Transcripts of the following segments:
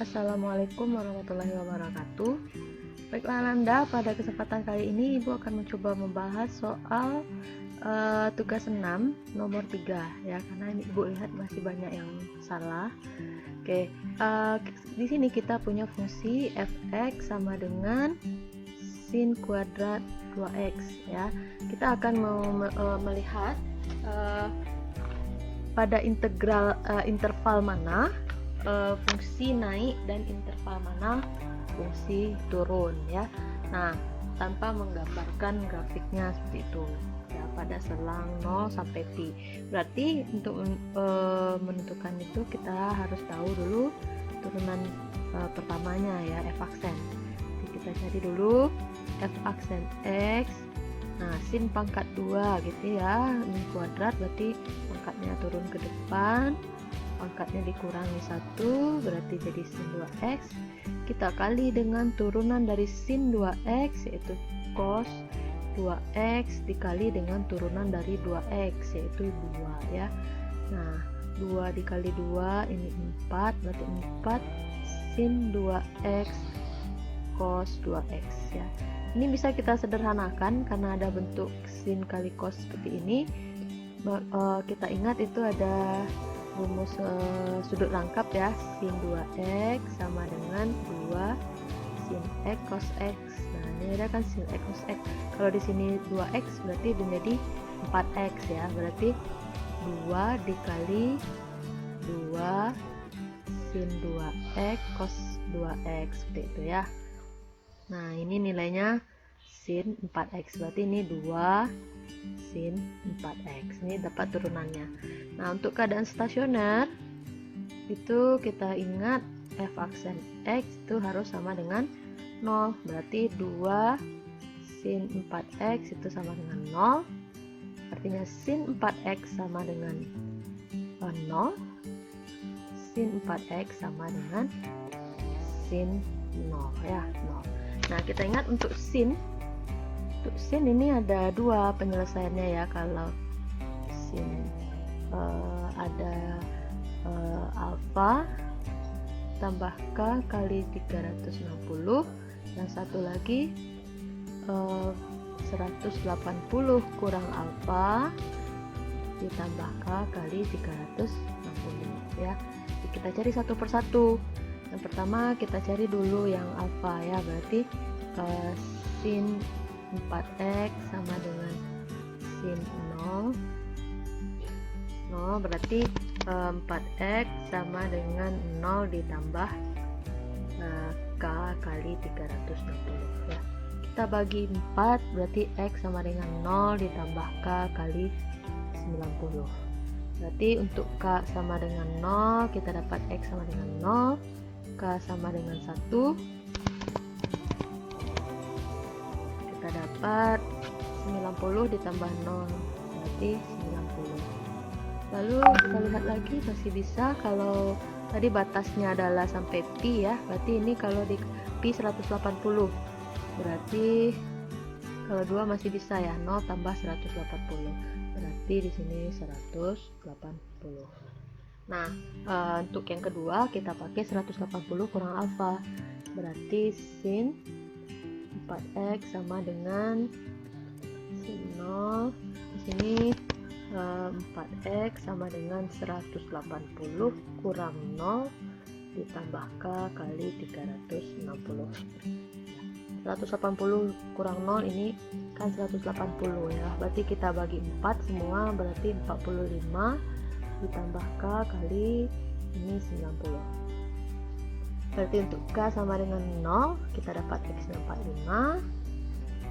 Assalamualaikum warahmatullahi wabarakatuh. Baiklah Ananda, pada kesempatan kali ini Ibu akan mencoba membahas soal tugas 6 nomor 3 ya, karena ini Ibu lihat masih banyak yang salah. Oke, di sini kita punya fungsi fx sama dengan sin kuadrat 2x ya. Kita akan melihat pada interval mana fungsi naik dan interval mana fungsi turun ya. Nah, tanpa menggambarkan grafiknya seperti itu ya, pada selang 0 sampai pi. Berarti untuk menentukan itu kita harus tahu dulu turunan pertamanya ya, f aksen. Jadi kita cari dulu f aksen x. Nah, sin pangkat 2 gitu ya, ini kuadrat berarti pangkatnya turun ke depan, pangkatnya dikurangi 1 berarti jadi sin 2x. Kita kali dengan turunan dari sin 2x yaitu cos 2x dikali dengan turunan dari 2x yaitu 2 ya. Nah, 2 dikali 2 ini 4 berarti 4 sin 2x cos 2x ya. Ini bisa kita sederhanakan karena ada bentuk sin kali cos seperti ini. Kita ingat itu ada rumus sudut rangkap ya, sin 2x sama dengan 2 sin x cos x. Nah, ini ada kan sin x cos x. Kalau di sini 2x berarti menjadi 4x ya. Berarti 2 dikali 2 sin 2x cos 2x seperti itu ya. Nah, ini nilainya sin 4x, berarti ini 2 sin 4x. Ini dapat turunannya. Nah, untuk keadaan stasioner itu kita ingat f aksen x itu harus sama dengan 0. Berarti 2 sin 4x itu sama dengan 0. Artinya sin 4x sama dengan 0. Sin 4x sama dengan sin 0 ya, 0. Nah, kita ingat untuk sin ini ada dua penyelesaiannya ya. Kalau sin ada alfa tambah k kali 360, yang satu lagi 180 kurang alfa ditambah k kali 360 ya. Jadi kita cari satu persatu. Yang pertama kita cari dulu yang alfa ya, berarti sin 4x sama dengan sin 0. Berarti 4x sama dengan 0 ditambah k kali 360 ya. Kita bagi 4 berarti x sama dengan 0 ditambah k kali 90. Berarti untuk k sama dengan 0 kita dapat x sama dengan 0, k sama dengan 1, kita dapat 90 ditambah 0 berarti 90. Lalu kita lihat lagi masih bisa. Kalau tadi batasnya adalah sampai pi ya, berarti ini kalau di pi 180 berarti kalau 2 masih bisa ya, 0 tambah 180 berarti di sini 180. Nah, untuk yang kedua kita pakai 180 kurang alfa, berarti sin 4x sama dengan sin 0. Di sini 4x sama dengan 180 kurang 0 ditambah k kali 360. 180 kurang 0 ini kan 180 ya, berarti kita bagi 4 semua berarti 45 ditambah k kali ini 90. Berarti untuk k sama dengan 0 kita dapat x 45,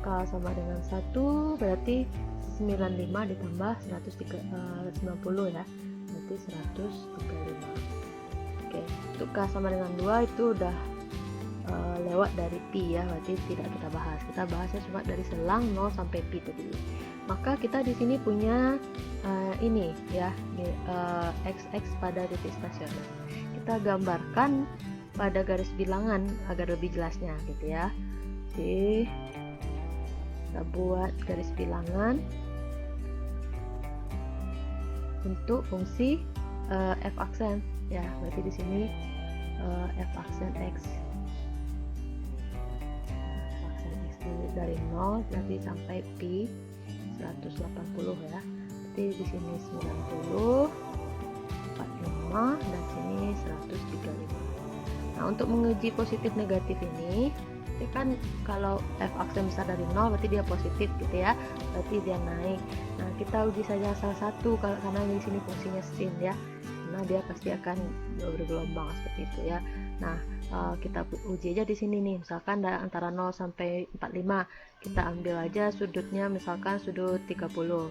k sama dengan 1 berarti 95 ditambah 190 ya, berarti 135. Oke, untuk k sama dengan 2 itu udah lewat dari pi ya, berarti tidak kita bahas. Kita bahasnya cuma dari selang 0 sampai pi tadi. Maka kita di sini punya ini ya, xx pada titik stasioner. Kita gambarkan pada garis bilangan agar lebih jelasnya gitu ya. Jadi kita buat garis bilangan untuk fungsi f aksen ya. Berarti di sini f aksen x dari 0 berarti sampai pi 180 ya. Berarti di sini 90, 45 dan sini 135. Nah, untuk menguji positif negatif ini kan kalau f aksen besar dari 0 berarti dia positif gitu ya. Berarti dia naik. Nah, kita uji saja salah satu karena di sini fungsinya sin ya. Nah, dia pasti akan bergelombang seperti itu ya. Nah, kita uji aja di sini nih, misalkan antara 0 sampai 45 kita ambil aja sudutnya, misalkan sudut 30.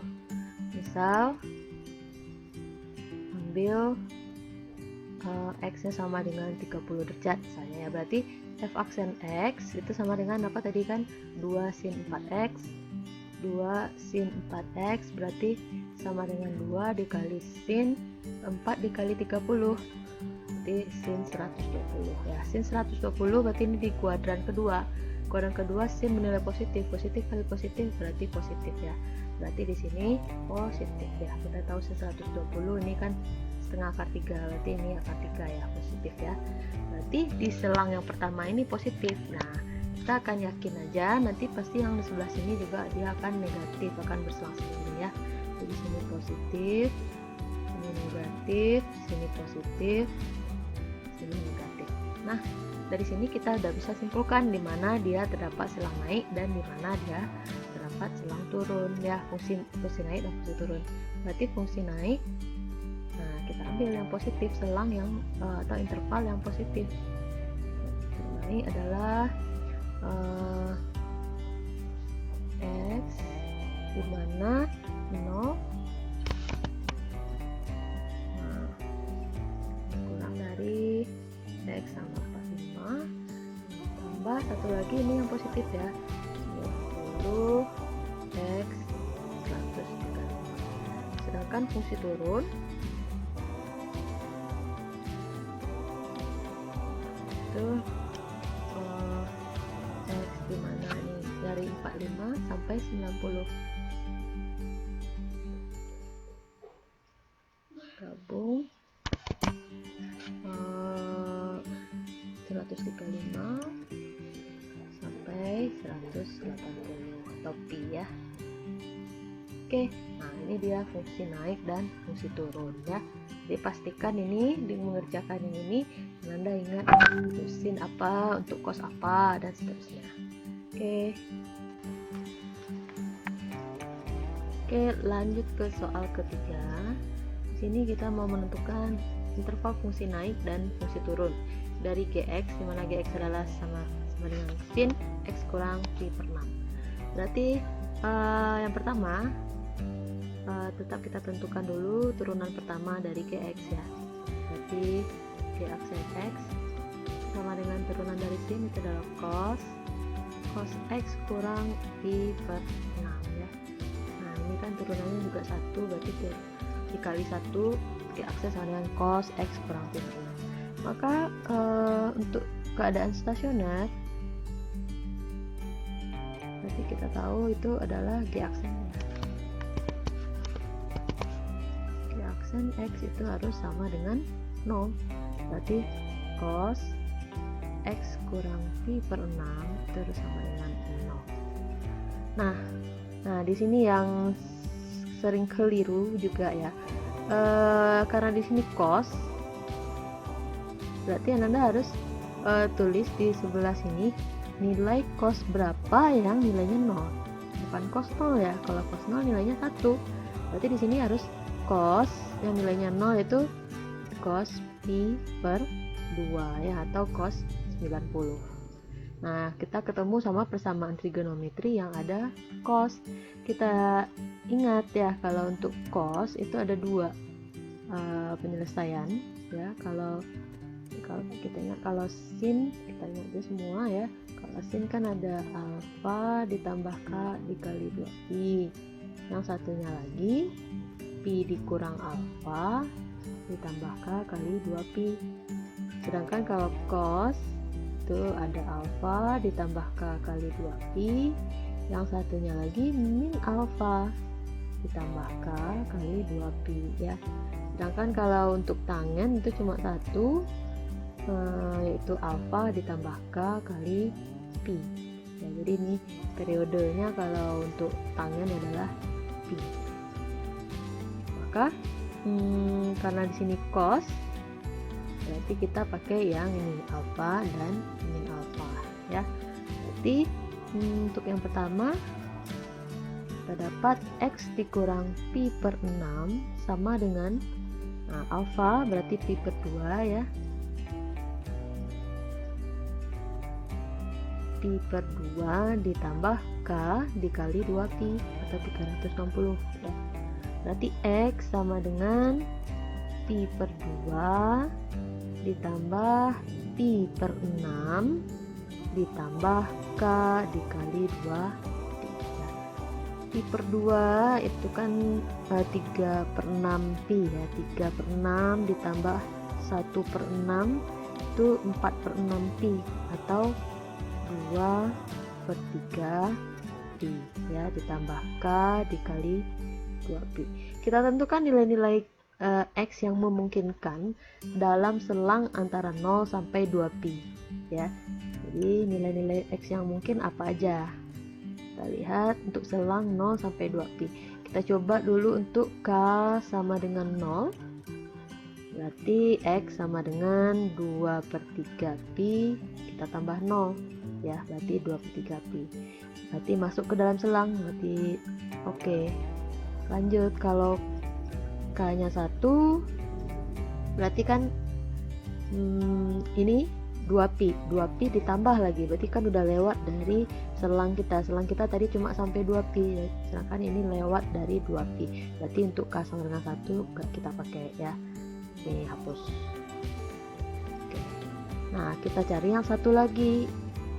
Misal ambil x nya sama dengan 30 derajat misalnya ya, berarti f aksen x itu sama dengan apa tadi kan, 2 sin 4x 2 sin 4x berarti sama dengan 2 dikali sin 4 dikali 30, berarti sin 120 ya. Sin 120 berarti ini di kuadran kedua sin bernilai positif kali positif berarti positif ya. Berarti di sini positif ya. Kita tahu sin 120 ini kan setengah akar 3, berarti ini akar 3 ya, positif ya. Berarti di selang yang pertama ini positif. Nah, kita akan yakin aja nanti pasti yang di sebelah sini juga dia akan negatif, akan berselang seperti ya. Jadi sini positif, sini negatif, sini positif, sini negatif. Nah, dari sini kita udah bisa simpulkan di mana dia terdapat selang naik dan di mana dia terdapat selang turun ya, fungsi naik dan fungsi turun. Berarti fungsi naik, nah kita ambil yang positif, selang yang atau interval yang positif. Ini adalah x dimana 0 kurang dari x sama 45 tambah satu lagi ini yang positif ya, 90 x 135. Sedangkan fungsi turun itu x dimana nih dari 45 sampai 90 gabung 135 sampai 180 atau pi ya. Oke, nah ini dia fungsi naik dan fungsi turun ya. Jadi pastikan ini di mengerjakan yang ini Anda ingat untuk sin apa, untuk cos apa dan seterusnya. Oke, lanjut ke soal ketiga. Di sini kita mau menentukan interval fungsi naik dan fungsi turun dari gx, di mana gx adalah sama dengan sin x kurang pi per 6. Berarti yang pertama tetap kita tentukan dulu turunan pertama dari gx ya. Berarti gx x sama dengan turunan dari sin itu adalah cos x kurang pi per 6 ya. Nah, ini kan turunannya juga 1, berarti dikali 1 gx sama dengan cos x kurang pi per 6. Maka untuk keadaan stasioner berarti kita tahu itu adalah g aksen x itu harus sama dengan 0, berarti cos x kurang pi per 6 itu harus sama dengan 0. Nah di sini yang sering keliru juga ya, karena di sini cos, berarti Anda harus tulis di sebelah sini nilai cos berapa yang nilainya 0, bukan cos 0 ya. Kalau cos 0 nilainya 1, berarti di sini harus cos yang nilainya 0 itu cos pi per 2 ya, atau cos 90. Nah, kita ketemu sama persamaan trigonometri yang ada cos. Kita ingat ya, kalau untuk cos itu ada 2 penyelesaian ya. Kalau kita ingat, kalau sin kita ingat itu semua ya. Kalau sin kan ada alfa ditambah k dikali 2pi, yang satunya lagi pi dikurang alfa ditambah k kali 2pi. Sedangkan kalau cos itu ada alfa ditambah k kali 2pi, yang satunya lagi min alfa ditambah k kali 2pi ya. Sedangkan kalau untuk tangen itu cuma 1, yaitu alfa ditambah K kali Pi ya. Jadi ini periodenya kalau untuk tangen adalah Pi. Maka karena di sini cos, berarti kita pakai yang ini alfa dan min alfa ya. Berarti untuk yang pertama kita dapat X dikurang Pi per 6 sama dengan alfa berarti Pi per 2 ya, Pi per 2 ditambah K dikali 2Pi atau 360 ya. Berarti X sama dengan Pi per 2 ditambah Pi per 6 ditambah K dikali 2Pi ya. Pi per 2 itu kan 3 per 6 Pi ya, 3 per 6 ditambah 1 per 6 itu 4 per 6 Pi atau 2 per 3 Pi ya, ditambah K dikali 2Pi. Kita tentukan nilai-nilai X yang memungkinkan dalam selang antara 0 sampai 2Pi ya. Jadi nilai-nilai X yang mungkin apa aja? Kita lihat untuk selang 0 sampai 2Pi. Kita coba dulu untuk K sama dengan 0. Berarti X sama dengan 2 per 3 Pi, kita tambah 0 ya, berarti 2 per 3 Pi. Berarti masuk ke dalam selang, berarti oke. Lanjut, kalau K nya 1 berarti kan ini 2Pi ditambah lagi, berarti kan udah lewat dari selang kita tadi cuma sampai 2Pi, sedangkan ini lewat dari 2Pi, berarti untuk K sama dengan 1 gak kita pakai ya, ini hapus. Oke. Nah kita cari yang satu lagi,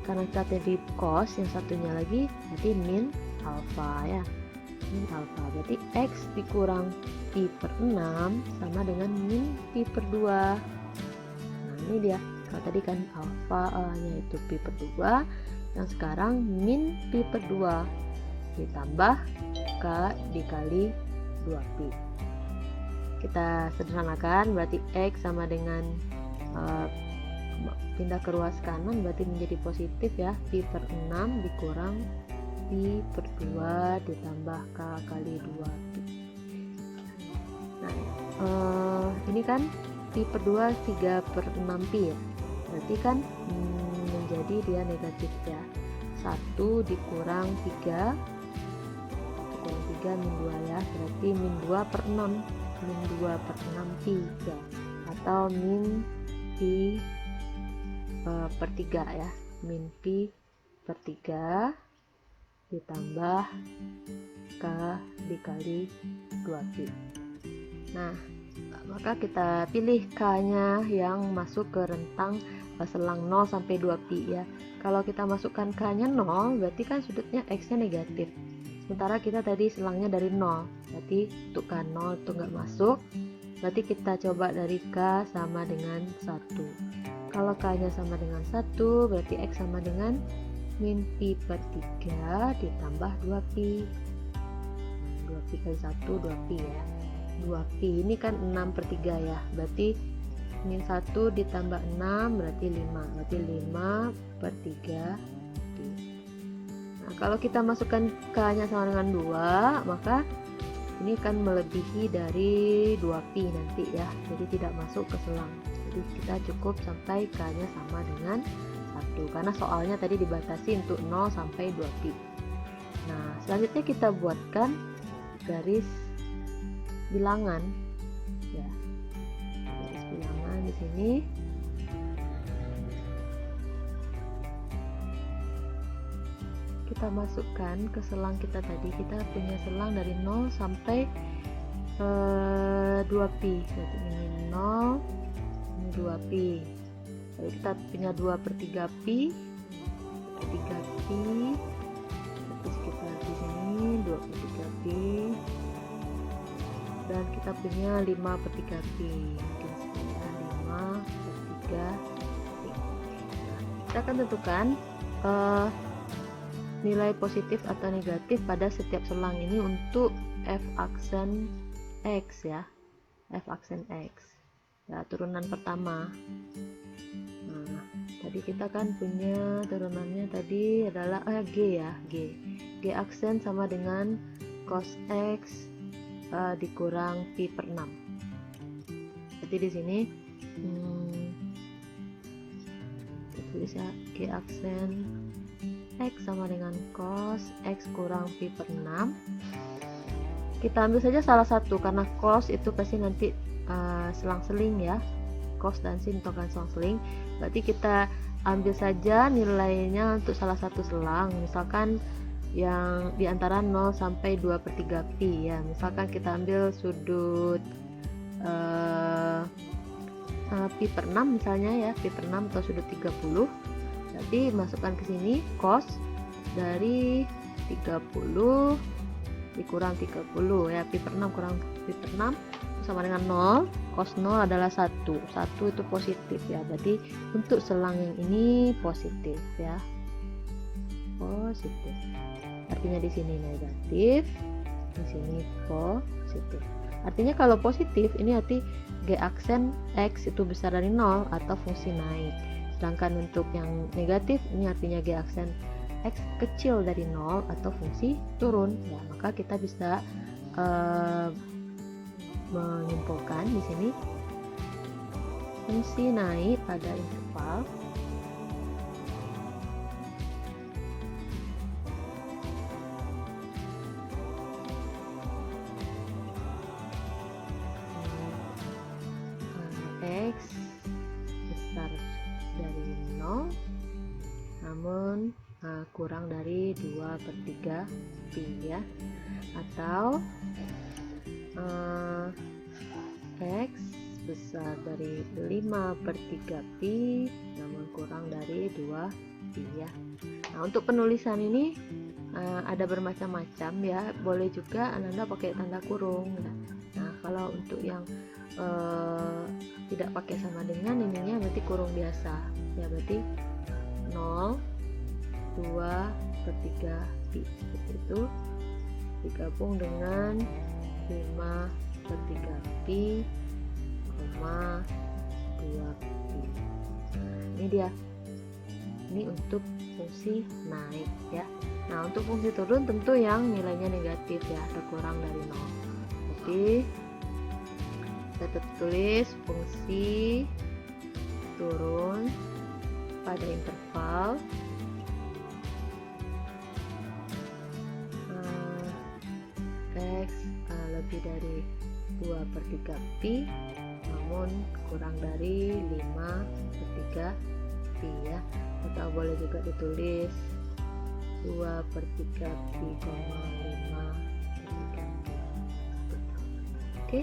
karena kita tadi cos, yang satunya lagi berarti min alfa ya, min alfa berarti X dikurang Pi per 6 sama dengan min Pi per 2. Nah ini dia, kalau tadi kan alfa nya itu Pi per 2, yang sekarang min Pi per 2 ditambah K dikali 2Pi. Kita sederhanakan, berarti X sama dengan pindah ke ruas kanan berarti menjadi positif ya, Pi per 6 dikurang Pi per 2 ditambah K kali 2Pi. Nah ini kan Pi per 2 3 per 6Pi ya, berarti kan menjadi dia negatif ya, 1 dikurang 3 min 2 ya, berarti min 2 per 6, min 2 per 6Pi ya, atau min Pi per 3 ya, min Pi per 3 ditambah K dikali 2Pi. Nah maka kita pilih K nya yang masuk ke rentang selang 0 sampai 2Pi ya. Kalau kita masukkan K nya 0 berarti kan sudutnya X nya negatif, sementara kita tadi selangnya dari 0, berarti untuk K 0 itu nggak masuk, berarti kita coba dari K sama dengan 1. Kalau K nya sama dengan 1 berarti X sama dengan min Pi per 3 ditambah 2Pi. 2Pi kali 1 2Pi ya, 2Pi ini kan 6 per 3 ya, berarti min 1 ditambah 6 berarti 5, berarti 5 per 3 Pi. Nah kalau kita masukkan K nya sama dengan 2, maka ini kan melebihi dari 2Pi nanti ya, jadi tidak masuk ke selang. Jadi kita cukup sampai K nya sama dengan 1, karena soalnya tadi dibatasi untuk 0 sampai 2Pi. Nah selanjutnya kita buatkan garis bilangan ya, garis bilangan di sini. Kita masukkan ke selang kita tadi, kita punya selang dari 0 sampai 2Pi, berarti ini 0, ini 2Pi. Lalu kita punya 2 per 3Pi, 3Pi, berarti sekitar di sini 2 per 3Pi, dan kita punya 5 per 3Pi, mungkin sekitar 5 per 3Pi. Nah, kita akan tentukan nilai positif atau negatif pada setiap selang ini untuk f aksen X ya, f aksen X. ya, turunan pertama. Nah, tadi kita kan punya turunannya tadi adalah G ya, G aksen sama dengan cos X dikurang pi per 6. Jadi di sini tulis ya, G aksen X sama dengan cos X kurang pi per 6. Kita ambil saja salah satu, karena cos itu pasti nanti selang-seling ya, cos dan sin itu akan selang-seling. Berarti kita ambil saja nilainya untuk salah satu selang, misalkan yang diantara 0 sampai 2/3 pi ya. Misalkan kita ambil sudut pi per 6 misalnya ya, pi per 6 atau sudut 30. Jadi masukkan ke sini cos dari 30 dikurang 30 ya, pi per 6 kurang pi per 6 sama dengan 0. Cos 0 adalah 1 itu positif ya, berarti untuk selang yang ini positif ya, positif. Artinya di sini negatif, di sini positif. Artinya kalau positif ini arti G aksen X itu besar dari 0 atau fungsi naik. Sedangkan untuk yang negatif ini artinya G aksen X kecil dari 0 atau fungsi turun ya. Maka kita bisa menyimpulkan di sini fungsi naik pada interval X besar dari 0 namun kurang dari 2/3 pi ya, atau X besar dari 5/3 pi namun kurang dari 2 pi ya. Nah, untuk penulisan ini ada bermacam-macam ya, boleh juga Anda pakai tanda kurung ya. Nah, kalau untuk yang tidak pakai sama dengan ininya berarti kurung biasa ya, berarti 0 2/3 pi seperti itu digabung dengan 5/3 pi, 2 pi. Nah, ini dia, ini untuk fungsi naik ya. Nah, untuk fungsi turun tentu yang nilainya negatif ya, terkurang dari 0. Jadi kita tulis fungsi turun pada interval X lebih dari 2/3 pi namun kurang dari 5/3 pi ya, atau boleh juga ditulis 2/3 pi, 5/3 pi. Oke.